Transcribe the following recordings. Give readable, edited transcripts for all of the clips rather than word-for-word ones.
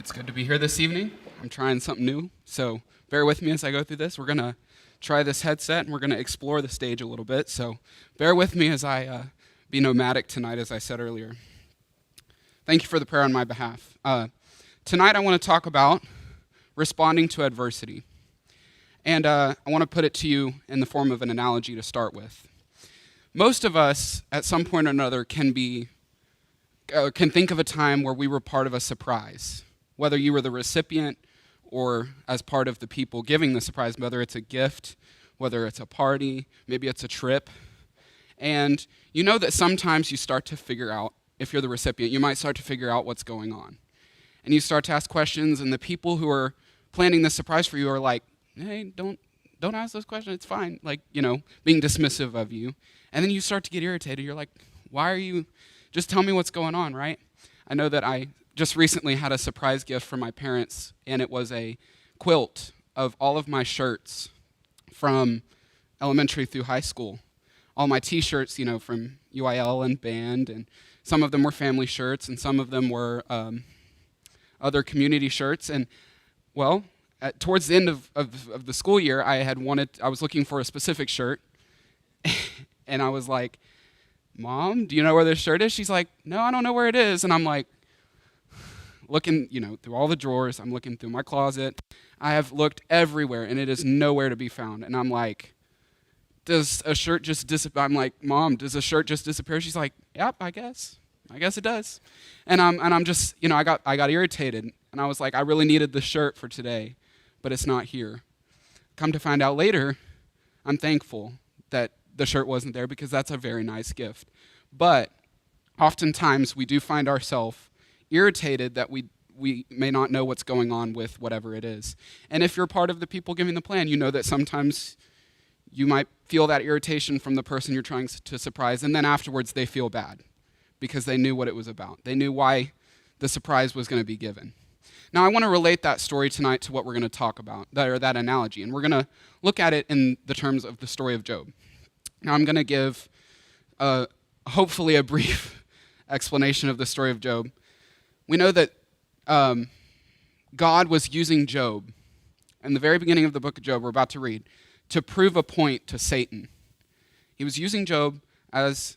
It's good to be here this evening. I'm trying something new, so bear with me as I go through this. We're going to try this headset, and we're going to explore the stage a little bit, so bear with me as I be nomadic tonight, as I said earlier. Thank you for the prayer on my behalf. Tonight I want to talk about responding to adversity, and I want to put it to you in the form of an analogy to start with. Most of us, at some point or another, can think of a time where we were part of a surprise, whether you were the recipient or as part of the people giving the surprise, whether it's a gift, whether it's a party, maybe it's a trip. And you know that sometimes you start to figure out, if you're the recipient, you might start to figure out what's going on. And you start to ask questions, and the people who are planning this surprise for you are like, hey, don't ask those questions, it's fine. Being dismissive of you. And then you start to get irritated. You're like, why are you, just tell me what's going on, right? I know that I just recently had a surprise gift from my parents, and it was a quilt of all of my shirts from elementary through high school. All my t-shirts, from UIL and band, and some of them were family shirts, and some of them were other community shirts. And, well, towards the end of the school year, I was looking for a specific shirt, and I was like, Mom, do you know where this shirt is? She's like, no, I don't know where it is. And I'm like, looking, through all the drawers. I'm looking through my closet. I have looked everywhere, and it is nowhere to be found. And I'm like, does a shirt just disappear? I'm like, Mom, does a shirt just disappear? She's like, yep, I guess it does. And I'm just, I got irritated, and I was like, I really needed the shirt for today, but it's not here. Come to find out later, I'm thankful that the shirt wasn't there, because that's a very nice gift. But oftentimes we do find ourselves irritated that we may not know what's going on with whatever it is. And if you're part of the people giving the plan, you know that sometimes you might feel that irritation from the person you're trying to surprise, and then afterwards they feel bad because they knew what it was about. They knew why the surprise was going to be given. Now, I want to relate that story tonight to what we're going to talk about, that analogy, and we're going to look at it in the terms of the story of Job. Now, I'm going to give hopefully a brief explanation of the story of Job. We know that God was using Job, in the very beginning of the book of Job we're about to read, to prove a point to Satan. He was using Job to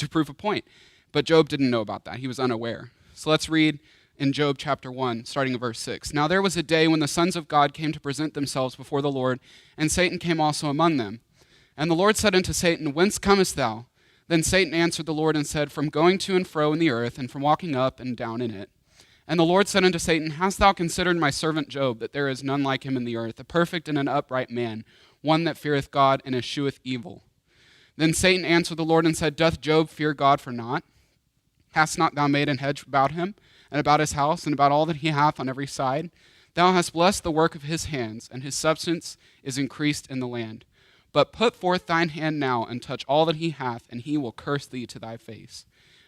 prove a point, but Job didn't know about that. He was unaware. So let's read in Job chapter 1, starting in verse 6. Now there was a day when the sons of God came to present themselves before the Lord, and Satan came also among them. And the Lord said unto Satan, Whence comest thou? Then Satan answered the Lord and said, From going to and fro in the earth, and from walking up and down in it. And the Lord said unto Satan, Hast thou considered my servant Job, that there is none like him in the earth, a perfect and an upright man, one that feareth God and escheweth evil? Then Satan answered the Lord and said, Doth Job fear God for naught? Hast not thou made an hedge about him, and about his house, and about all that he hath on every side? Thou hast blessed the work of his hands, and his substance is increased in the land. But put forth thine hand now, and touch all that he hath, and he will curse thee to thy face.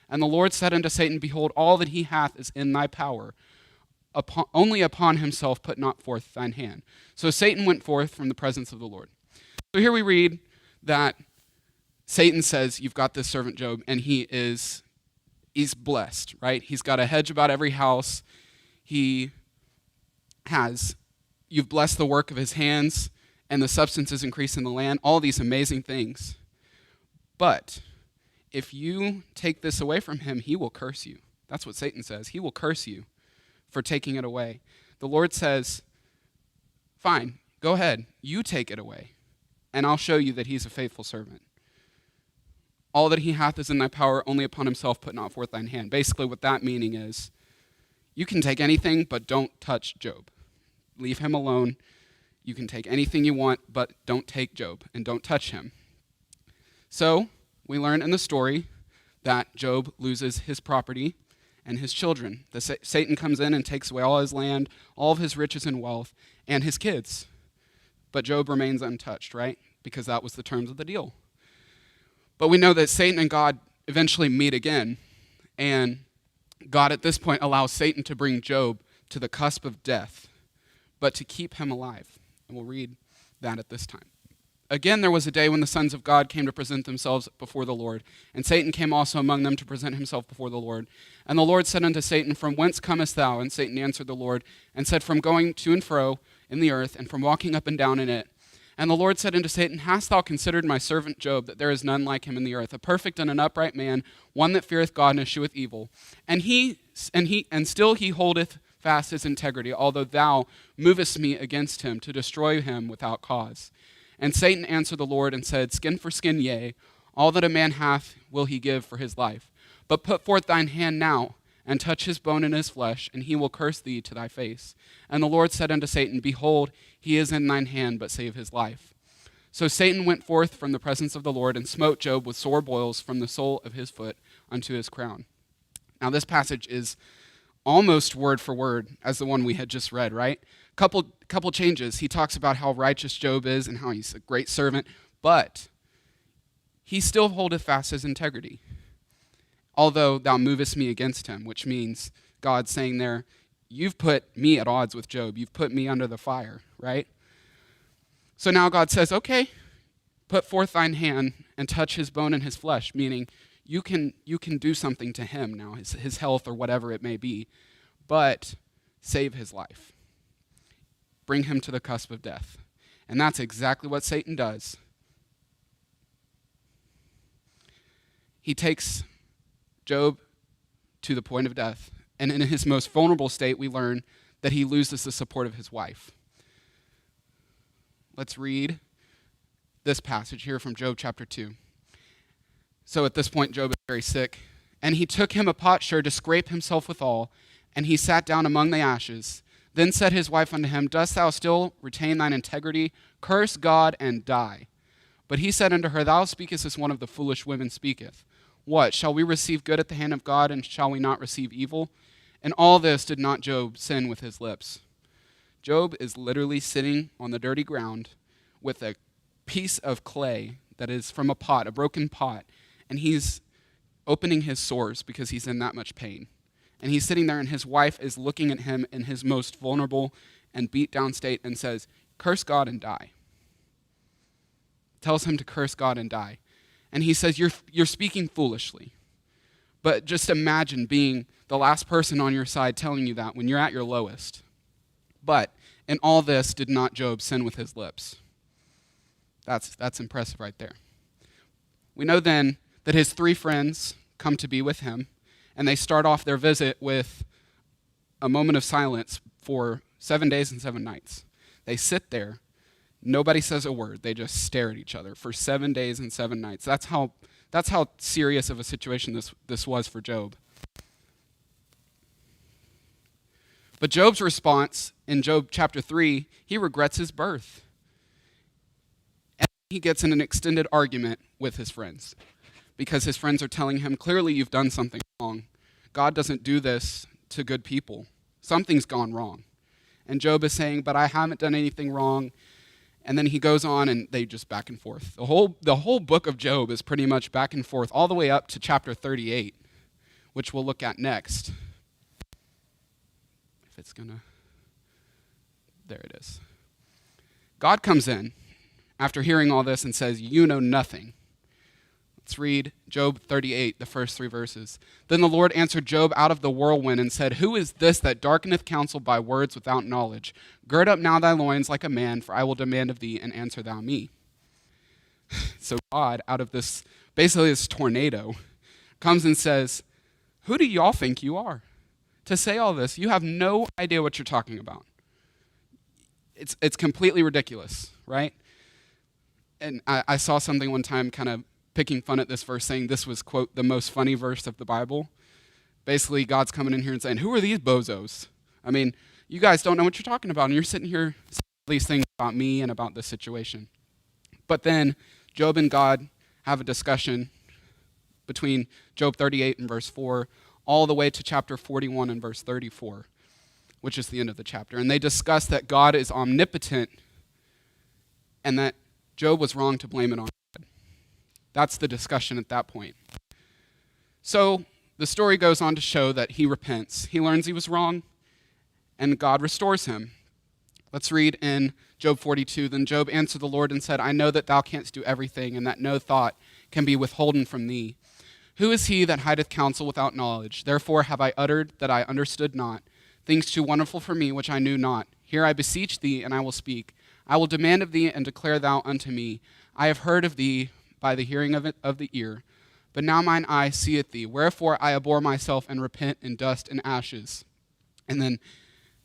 And the Lord said unto Satan, Behold, all that he hath is in thy power. Only upon himself put not forth thine hand. So Satan went forth from the presence of the Lord. So here we read that Satan says, you've got this servant Job, and he's blessed, right? He's got a hedge about every house. You've blessed the work of his hands, and the substance is increased in the land, all these amazing things. But if you take this away from him, he will curse you. That's what Satan says. He will curse you for taking it away. The Lord says, fine, go ahead, you take it away, and I'll show you that he's a faithful servant. All that he hath is in thy power, only upon himself put not forth thine hand. Basically what that meaning is, you can take anything, but don't touch Job. Leave him alone. You can take anything you want, but don't take Job, and don't touch him. So, we learn in the story that Job loses his property and his children. Satan comes in and takes away all his land, all of his riches and wealth, and his kids. But Job remains untouched, right? Because that was the terms of the deal. But we know that Satan and God eventually meet again, and God at this point allows Satan to bring Job to the cusp of death, but to keep him alive. And we'll read that at this time. Again, there was a day when the sons of God came to present themselves before the Lord. And Satan came also among them to present himself before the Lord. And the Lord said unto Satan, From whence comest thou? And Satan answered the Lord, and said, From going to and fro in the earth, and from walking up and down in it. And the Lord said unto Satan, Hast thou considered my servant Job, that there is none like him in the earth, a perfect and an upright man, one that feareth God and escheweth evil? And still he holdeth fast his integrity, although thou movest me against him to destroy him without cause. And Satan answered the Lord and said, Skin for skin, yea, all that a man hath will he give for his life. But put forth thine hand now, and touch his bone and his flesh, and he will curse thee to thy face. And the Lord said unto Satan, Behold, he is in thine hand, but save his life. So Satan went forth from the presence of the Lord, and smote Job with sore boils from the sole of his foot unto his crown. Now this passage is almost word for word as the one we had just read, right? Couple changes. He talks about how righteous Job is and how he's a great servant, but he still holdeth fast his integrity. Although thou movest me against him, which means God saying there, you've put me at odds with Job. You've put me under the fire, right? So now God says, okay, put forth thine hand and touch his bone and his flesh, meaning you can do something to him now, his health or whatever it may be, but save his life. Bring him to the cusp of death. And that's exactly what Satan does. He takes Job to the point of death, and in his most vulnerable state, we learn that he loses the support of his wife. Let's read this passage here from Job chapter 2. So at this point, Job is very sick. And he took him a potsherd to scrape himself withal, and he sat down among the ashes. Then said his wife unto him, Dost thou still retain thine integrity? Curse God and die. But he said unto her, Thou speakest as one of the foolish women speaketh. What, shall we receive good at the hand of God, and shall we not receive evil? And all this did not Job sin with his lips. Job is literally sitting on the dirty ground with a piece of clay that is from a pot, a broken pot, and he's opening his sores because he's in that much pain. And he's sitting there, and his wife is looking at him in his most vulnerable and beat down state and says, Curse God and die. Tells him to curse God and die. And he says, You're speaking foolishly. But just imagine being the last person on your side telling you that when you're at your lowest. But in all this did not Job sin with his lips. That's impressive right there. We know then that his three friends come to be with him, and they start off their visit with a moment of silence for 7 days and 7 nights. They sit there. Nobody says a word. They just stare at each other for 7 days and 7 nights. That's how serious of a situation this was for Job. But Job's response in Job chapter 3, he regrets his birth. And he gets in an extended argument with his friends because his friends are telling him, clearly you've done something wrong. God doesn't do this to good people. Something's gone wrong. And Job is saying, but I haven't done anything wrong. And then he goes on, and they just back and forth. The whole book of Job is pretty much back and forth all the way up to chapter 38, which we'll look at next. If it's gonna, there it is. God comes in after hearing all this and says, you know nothing. Let's read Job 38, the first 3 verses. Then the Lord answered Job out of the whirlwind and said, Who is this that darkeneth counsel by words without knowledge? Gird up now thy loins like a man, for I will demand of thee, and answer thou me. So God, out of this, basically this tornado, comes and says, who do y'all think you are to say all this? You have no idea what you're talking about. It's completely ridiculous, right? And I saw something one time kind of picking fun at this verse, saying this was, quote, the most funny verse of the Bible. Basically, God's coming in here and saying, who are these bozos? I mean, you guys don't know what you're talking about, and you're sitting here saying all these things about me and about this situation. But then Job and God have a discussion between Job 38 and verse 4 all the way to chapter 41 and verse 34, which is the end of the chapter. And they discuss that God is omnipotent and that Job was wrong to blame it on God. That's the discussion at that point. So the story goes on to show that he repents. He learns he was wrong, and God restores him. Let's read in Job 42. Then Job answered the Lord and said, I know that thou canst do everything, and that no thought can be withholden from thee. Who is he that hideth counsel without knowledge? Therefore have I uttered that I understood not, things too wonderful for me which I knew not. Here I beseech thee, and I will speak. I will demand of thee, and declare thou unto me. I have heard of thee by the hearing of the ear, but now mine eye seeth thee. Wherefore I abhor myself, and repent in dust and ashes. And then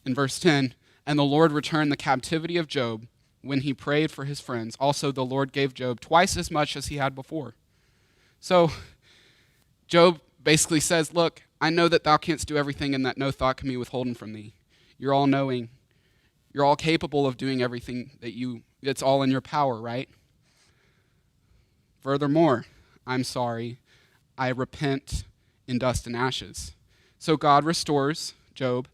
in verse 10, and the Lord returned the captivity of Job when he prayed for his friends. Also the Lord gave Job twice as much as he had before. So Job basically says, look, I know that thou canst do everything, and that no thought can be withholden from thee. You're all knowing. You're all capable of doing everything it's all in your power, right? Furthermore, I'm sorry, I repent in dust and ashes. So God restores Job,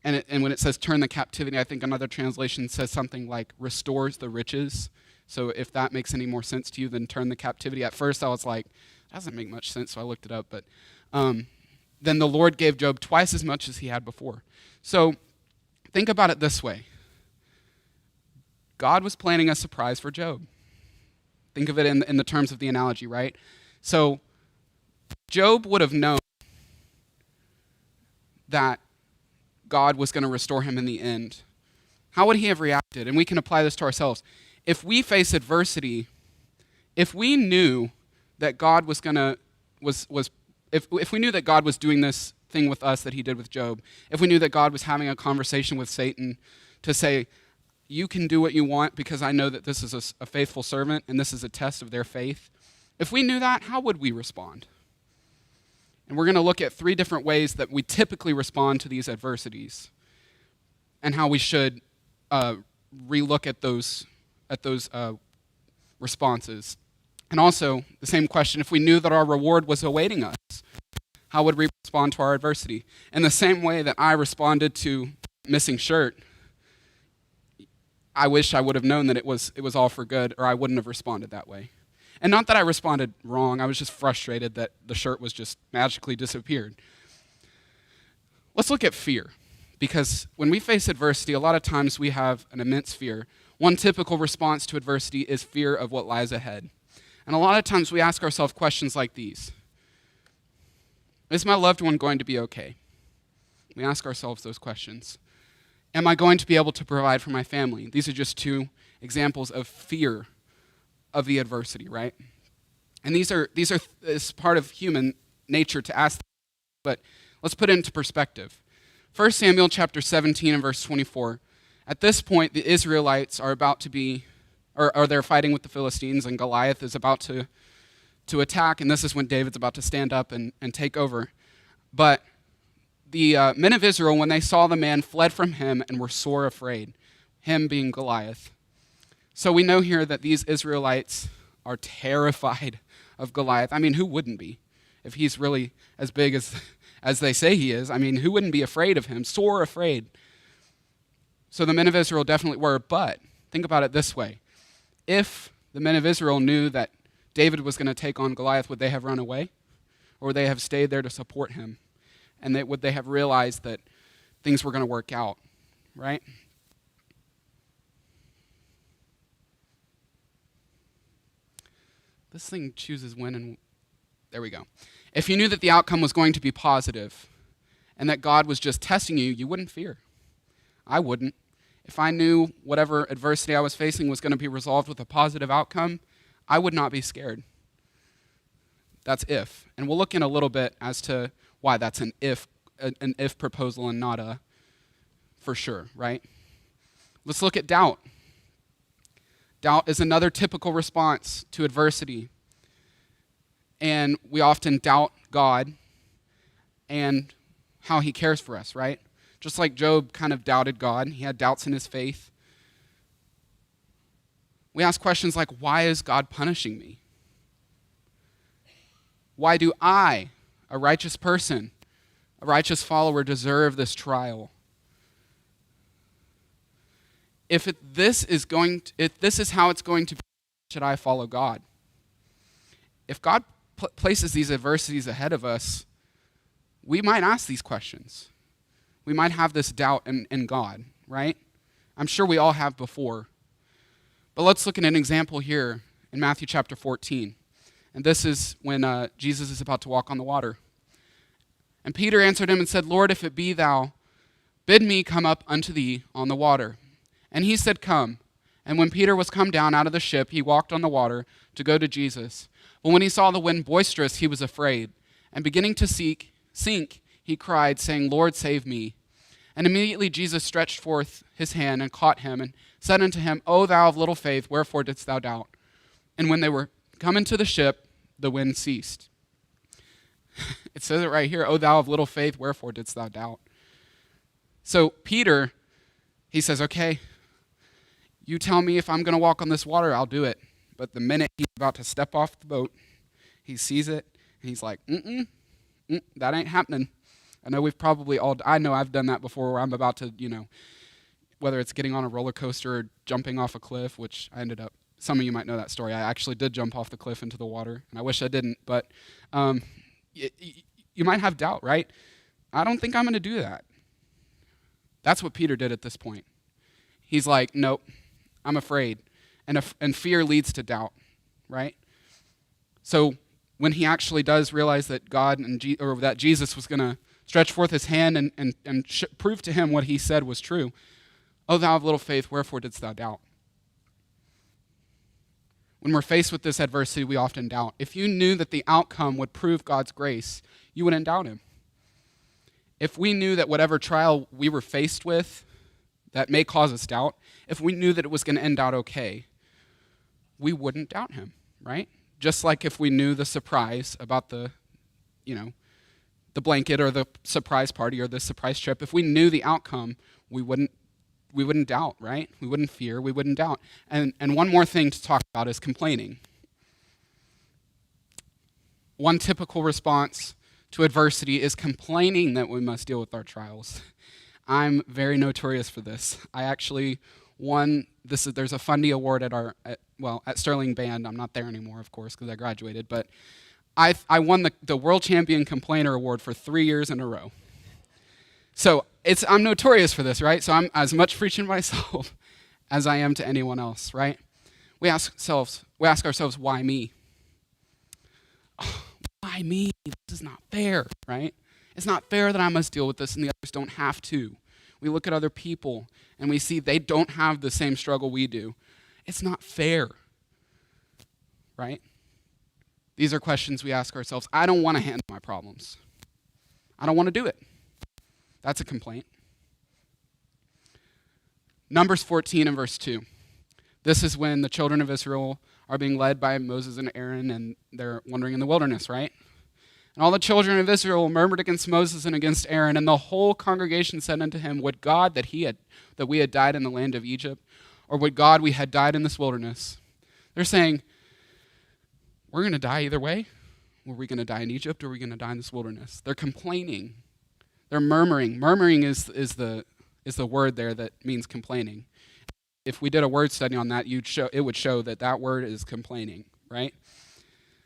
and when it says turn the captivity, I think another translation says something like restores the riches. So if that makes any more sense to you than turn the captivity. At first I was like, that doesn't make much sense, so I looked it up. But then the Lord gave Job twice as much as he had before. So think about it this way. God was planning a surprise for Job. Think of it in the terms of the analogy, right? So Job would have known that God was going to restore him in the end. How would he have reacted? And we can apply this to ourselves. If we face adversity, if we knew that God was going to, if we knew that God was doing this thing with us that he did with Job, if we knew that God was having a conversation with Satan to say, you can do what you want because I know that this is a faithful servant and this is a test of their faith. If we knew that, how would we respond? And we're going to look at 3 different ways that we typically respond to these adversities and how we should relook at those responses. And also, the same question, if we knew that our reward was awaiting us, how would we respond to our adversity? In the same way that I responded to missing shirt, I wish I would have known that it was all for good, or I wouldn't have responded that way. And not that I responded wrong, I was just frustrated that the shirt was just magically disappeared. Let's look at fear, because when we face adversity, a lot of times we have an immense fear. One typical response to adversity is fear of what lies ahead. And a lot of times we ask ourselves questions like these. Is my loved one going to be okay? We ask ourselves those questions. Am I going to be able to provide for my family? These are just 2 examples of fear of the adversity, right? And these are part of human nature to ask, but let's put it into perspective. 1 Samuel chapter 17 and verse 24. At this point, the Israelites are about to be, or they're fighting with the Philistines, and Goliath is about to attack, and this is when David's about to stand up and take over. But the men of Israel, when they saw the man, fled from him and were sore afraid, him being Goliath. So we know here that these Israelites are terrified of Goliath. I mean, who wouldn't be? If he's really as big as they say he is, I mean, who wouldn't be afraid of him? Sore afraid. So the men of Israel definitely were, but think about it this way. If the men of Israel knew that David was going to take on Goliath, would they have run away? Or would they have stayed there to support him? And would they have realized that things were going to work out, right? This thing chooses when, and there we go. If you knew that the outcome was going to be positive and that God was just testing you, you wouldn't fear. I wouldn't. If I knew whatever adversity I was facing was going to be resolved with a positive outcome, I would not be scared. That's if. And we'll look in a little bit as to why that's an if proposal and not a for sure, right? Let's look at doubt. Doubt is another typical response to adversity. And we often doubt God and how he cares for us, right? Just like Job kind of doubted God. He had doubts in his faith. We ask questions like, why is God punishing me? Why do I, a righteous person, a righteous follower, deserve this trial? If this is how it's going to be, should I follow God? If God places these adversities ahead of us, we might ask these questions. We might have this doubt in God, right? I'm sure we all have before. But let's look at an example here in Matthew chapter 14. And this is when Jesus is about to walk on the water. And Peter answered him and said, Lord, if it be thou, bid me come up unto thee on the water. And he said, Come. And when Peter was come down out of the ship, he walked on the water to go to Jesus. But when he saw the wind boisterous, he was afraid. And beginning to sink, he cried, saying, Lord, save me. And immediately Jesus stretched forth his hand and caught him and said unto him, O thou of little faith, wherefore didst thou doubt? And when they were come into the ship, the wind ceased. It says it right here, O thou of little faith, wherefore didst thou doubt? So Peter, he says, okay, you tell me if I'm going to walk on this water, I'll do it. But the minute he's about to step off the boat, he sees it, and he's like, that ain't happening. I know I know I've done that before where I'm about to, whether it's getting on a roller coaster or jumping off a cliff, which I ended up, some of you might know that story. I actually did jump off the cliff into the water, and I wish I didn't, but you might have doubt, right? I don't think I'm going to do that. That's what Peter did at this point. He's like, nope, I'm afraid. And fear leads to doubt, right? So when he actually does realize that God or that Jesus was going to stretch forth his hand and prove to him what he said was true, O thou of little faith, wherefore didst thou doubt? When we're faced with this adversity, we often doubt. If you knew that the outcome would prove God's grace, you wouldn't doubt him. If we knew that whatever trial we were faced with that may cause us doubt, if we knew that it was going to end out okay, we wouldn't doubt him, right? Just like if we knew the surprise about the blanket or the surprise party or the surprise trip, if we knew the outcome, we wouldn't doubt, right? We wouldn't fear, we wouldn't doubt. And one more thing to talk about is complaining. One typical response to adversity is complaining that we must deal with our trials. I'm very notorious for this. I actually won, there's a Fundy Award at Sterling Band. I'm not there anymore, of course, because I graduated, but I won the World Champion Complainer Award for 3 years in a row. So I'm notorious for this, right? So I'm as much preaching myself as I am to anyone else, right? We ask ourselves, why me? Oh, why me? This is not fair, right? It's not fair that I must deal with this and the others don't have to. We look at other people and we see they don't have the same struggle we do. It's not fair, right? These are questions we ask ourselves. I don't want to handle my problems. I don't want to do it. That's a complaint. Numbers 14 and verse 2. This is when the children of Israel are being led by Moses and Aaron, and they're wandering in the wilderness, right? And all the children of Israel murmured against Moses and against Aaron, and the whole congregation said unto him, Would God that we had died in the land of Egypt, or would God we had died in this wilderness? They're saying, we're going to die either way. Were we going to die in Egypt, or are we going to die in this wilderness? They're complaining. They're murmuring. Murmuring is the word there that means complaining. If we did a word study on that, it would show that word is complaining, right?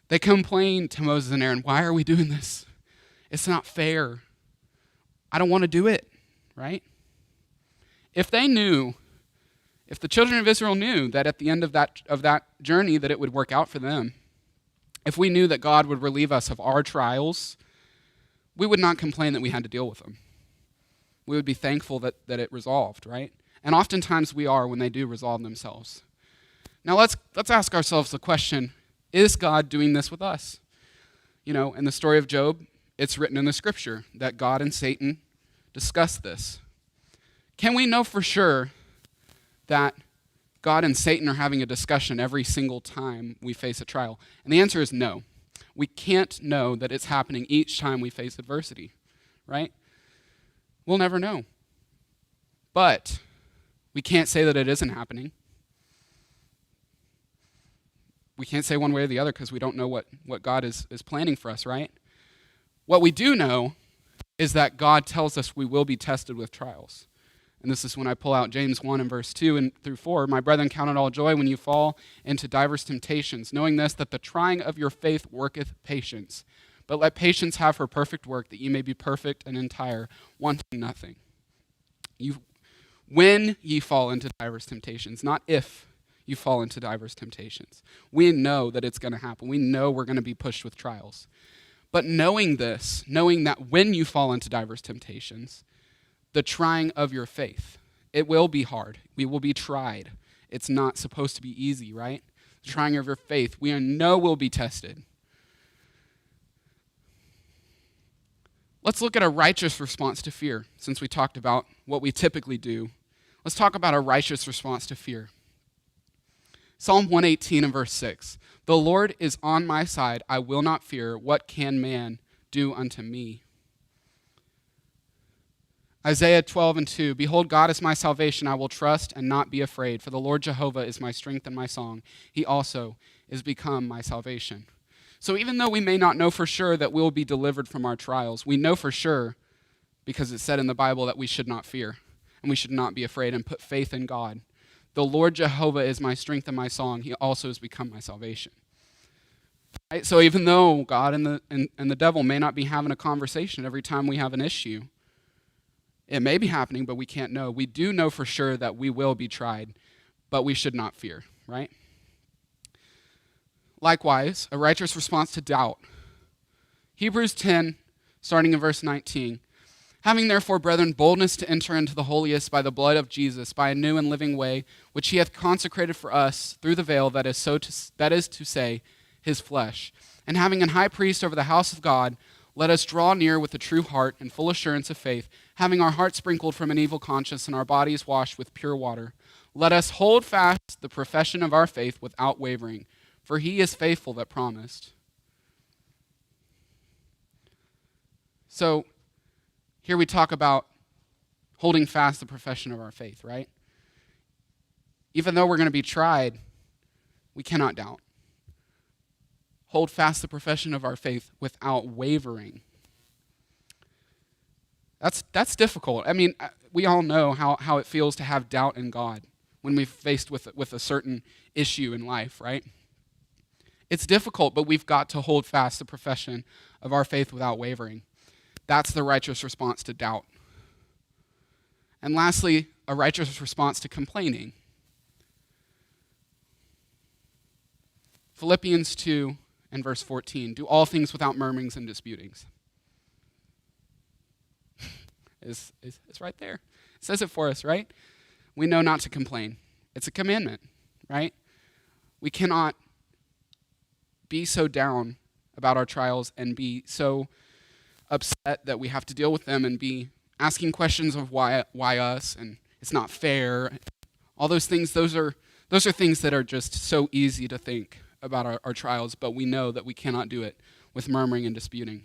They complained to Moses and Aaron, why are we doing this? It's not fair. I don't want to do it, right? If the children of Israel knew that at the end of that journey that it would work out for them, if we knew that God would relieve us of our trials, we would not complain that we had to deal with them. We would be thankful that it resolved, right? And oftentimes we are when they do resolve themselves. Now let's ask ourselves the question, is God doing this with us? In the story of Job, it's written in the scripture that God and Satan discussed this. Can we know for sure that God and Satan are having a discussion every single time we face a trial? And the answer is no. We can't know that it's happening each time we face adversity, right? We'll never know. But we can't say that it isn't happening. We can't say one way or the other because we don't know what God is planning for us, right? What we do know is that God tells us we will be tested with trials. And this is when I pull out James 1 and verse 2 and through 4. My brethren, count it all joy when you fall into diverse temptations, knowing this, that the trying of your faith worketh patience. But let patience have her perfect work, that ye may be perfect and entire, wanting nothing. when ye fall into diverse temptations, not if you fall into diverse temptations. We know that it's going to happen. We know we're going to be pushed with trials. But knowing this, knowing that when you fall into diverse temptations, the trying of your faith, it will be hard. We will be tried. It's not supposed to be easy, right? The trying of your faith, we know will be tested. Let's look at a righteous response to fear, since we talked about what we typically do. Let's talk about a righteous response to fear. Psalm 118 and verse 6. The Lord is on my side, I will not fear. What can man do unto me? Isaiah 12 and 2. Behold, God is my salvation. I will trust and not be afraid. For the Lord Jehovah is my strength and my song. He also is become my salvation. So even though we may not know for sure that we'll be delivered from our trials, we know for sure, because it's said in the Bible, that we should not fear and we should not be afraid and put faith in God. The Lord Jehovah is my strength and my song. He also has become my salvation. Right? So even though God and the devil may not be having a conversation every time we have an issue, it may be happening, but we can't know. We do know for sure that we will be tried, but we should not fear, right? Likewise, a righteous response to doubt. Hebrews 10, starting in verse 19. Having therefore, brethren, boldness to enter into the holiest by the blood of Jesus, by a new and living way, which he hath consecrated for us through the veil, that is to say, his flesh. And having an high priest over the house of God, let us draw near with a true heart and full assurance of faith, having our hearts sprinkled from an evil conscience and our bodies washed with pure water. Let us hold fast the profession of our faith without wavering, for he is faithful that promised. So, here we talk about holding fast the profession of our faith, right? Even though we're going to be tried, we cannot doubt. Hold fast the profession of our faith without wavering. That's difficult. I mean, we all know how it feels to have doubt in God when we're faced with a certain issue in life, right? It's difficult, but we've got to hold fast the profession of our faith without wavering. That's the righteous response to doubt. And lastly, a righteous response to complaining. Philippians 2 and verse 14. Do all things without murmurings and disputings. It's right there. It says it for us, right? We know not to complain. It's a commandment, right? We cannot be so down about our trials and be so upset that we have to deal with them and be asking questions of why us and it's not fair. All those things, those are things that are just so easy to think about our trials, but we know that we cannot do it with murmuring and disputing.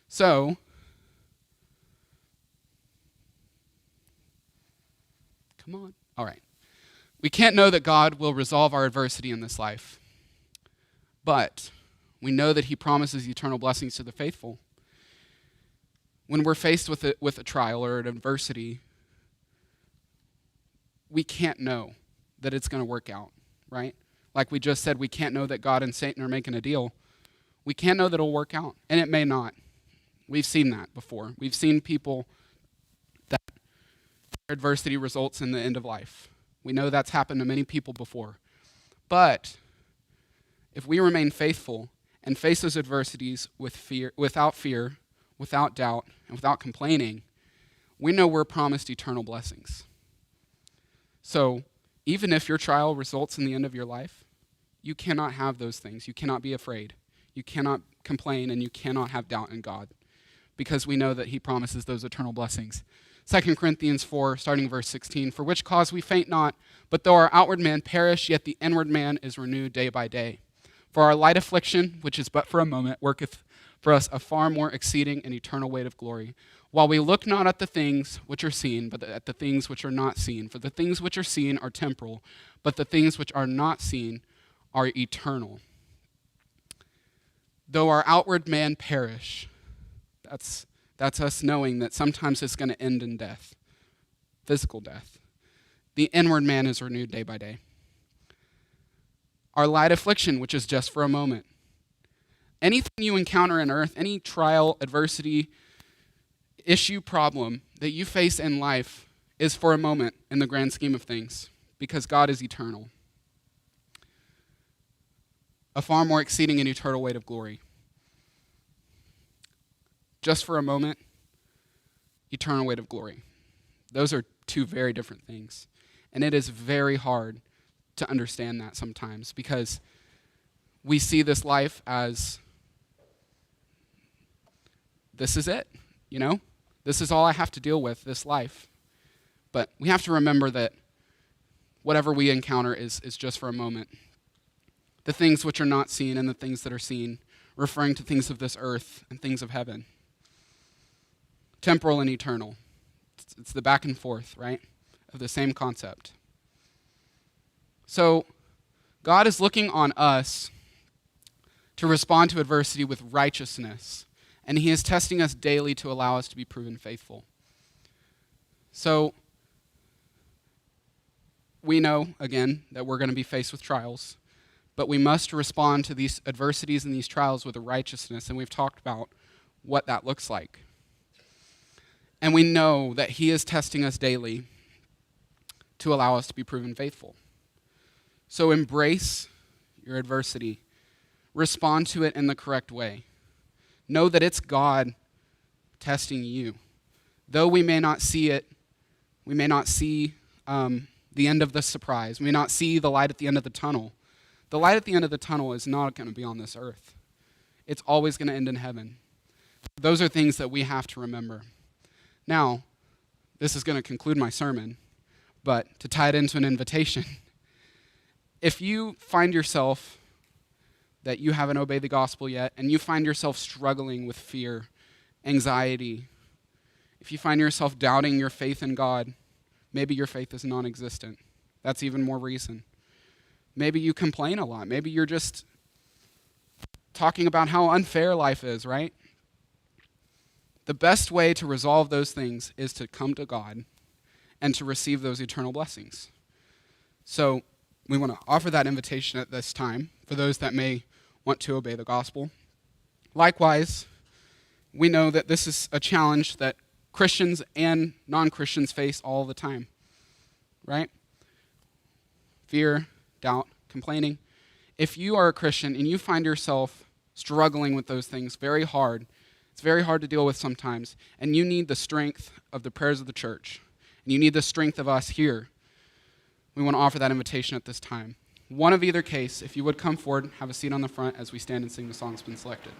So, come on. All right. We can't know that God will resolve our adversity in this life, but we know that he promises eternal blessings to the faithful. When we're faced with a trial or an adversity, we can't know that it's going to work out, right? Like we just said, we can't know that God and Satan are making a deal. We can't know that it'll work out, and it may not. We've seen that before. We've seen people that adversity results in the end of life. We know that's happened to many people before. But if we remain faithful and face those adversities without fear, without doubt, and without complaining, we know we're promised eternal blessings. So even if your trial results in the end of your life, you cannot have those things. You cannot be afraid. You cannot complain, and you cannot have doubt in God, because we know that he promises those eternal blessings. 2 Corinthians 4, starting verse 16, for which cause we faint not, but though our outward man perish, yet the inward man is renewed day by day. For our light affliction, which is but for a moment, worketh for us a far more exceeding and eternal weight of glory, while we look not at the things which are seen, but at the things which are not seen. For the things which are seen are temporal, but the things which are not seen are eternal. Though our outward man perish, that's us knowing that sometimes it's going to end in death, physical death. The inward man is renewed day by day. Our light affliction, which is just for a moment. Anything you encounter on earth, any trial, adversity, issue, problem that you face in life is for a moment in the grand scheme of things, because God is eternal. A far more exceeding and eternal weight of glory. Just for a moment, eternal weight of glory. Those are two very different things. And it is very hard to understand that sometimes, because we see this life as, this is it, This is all I have to deal with, this life. But we have to remember that whatever we encounter is just for a moment. The things which are not seen and the things that are seen, referring to things of this earth and things of heaven. Temporal and eternal. It's the back and forth, right, of the same concept. So God is looking on us to respond to adversity with righteousness, and he is testing us daily to allow us to be proven faithful. So we know, again, that we're going to be faced with trials, but we must respond to these adversities and these trials with a righteousness, and we've talked about what that looks like. And we know that he is testing us daily to allow us to be proven faithful. So embrace your adversity. Respond to it in the correct way. Know that it's God testing you. Though we may not see it, we may not see the end of the surprise. We may not see the light at the end of the tunnel. The light at the end of the tunnel is not going to be on this earth. It's always going to end in heaven. Those are things that we have to remember. Now, this is going to conclude my sermon, but to tie it into an invitation, if you find yourself that you haven't obeyed the gospel yet, and you find yourself struggling with fear, anxiety, if you find yourself doubting your faith in God, maybe your faith is non-existent. That's even more reason. Maybe you complain a lot. Maybe you're just talking about how unfair life is, right? The best way to resolve those things is to come to God and to receive those eternal blessings. So we want to offer that invitation at this time for those that may want to obey the gospel. Likewise, we know that this is a challenge that Christians and non-Christians face all the time, right? Fear, doubt, complaining. If you are a Christian and you find yourself struggling with those things very hard, it's very hard to deal with sometimes, and you need the strength of the prayers of the church, and you need the strength of us here, we want to offer that invitation at this time. One of either case, if you would come forward, have a seat on the front as we stand and sing the song that's been selected.